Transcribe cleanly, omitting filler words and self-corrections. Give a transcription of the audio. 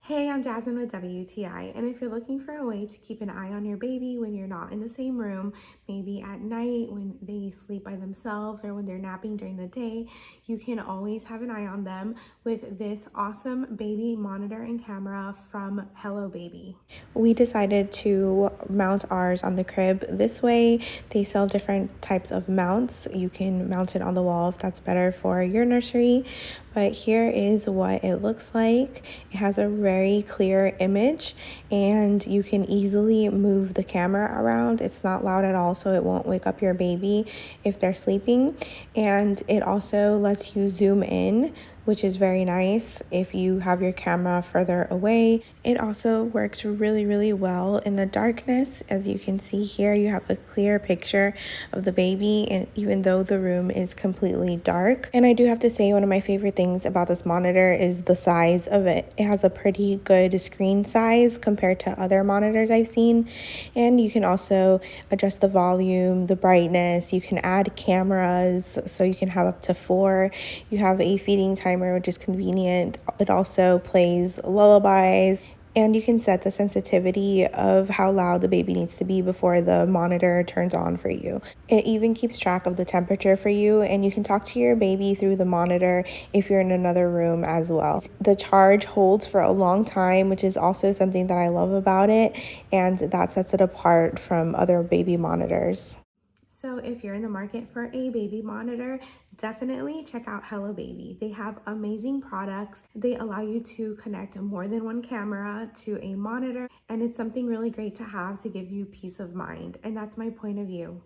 Hey, I'm Jasmine with WTI, and if you're looking for a way to keep an eye on your baby when you're not in the same room, maybe at night when they sleep by themselves or when they're napping during the day, you can always have an eye on them with this awesome baby monitor and camera from HelloBaby. We decided to mount ours on the crib this way. They sell different types of mounts. You can mount it on the wall if that's better for your nursery, but here is what it looks like. It has a very clear image and you can easily move the camera around. It's not loud at all, so it won't wake up your baby if they're sleeping. And it also lets you zoom in, which is very nice if you have your camera further away. It also works really well in the darkness. As you can see here, you have a clear picture of the baby, and even though the room is completely dark. And I do have to say, one of my favorite things about this monitor is the size of it. It has a pretty good screen size compared to other monitors I've seen. And you can also adjust the volume, the brightness. You can add cameras, so you can have up to 4. You have a feeding timer, which is convenient. It also plays lullabies, and you can set the sensitivity of how loud the baby needs to be before the monitor turns on for you. It even keeps track of the temperature for you, and you can talk to your baby through the monitor if you're in another room as well. The charge holds for a long time, which is also something that I love about it, and that sets it apart from other baby monitors. So if you're in the market for a baby monitor, definitely check out HelloBaby. They have amazing products. They allow you to connect more than one camera to a monitor, and it's something really great to have to give you peace of mind. And that's my point of view.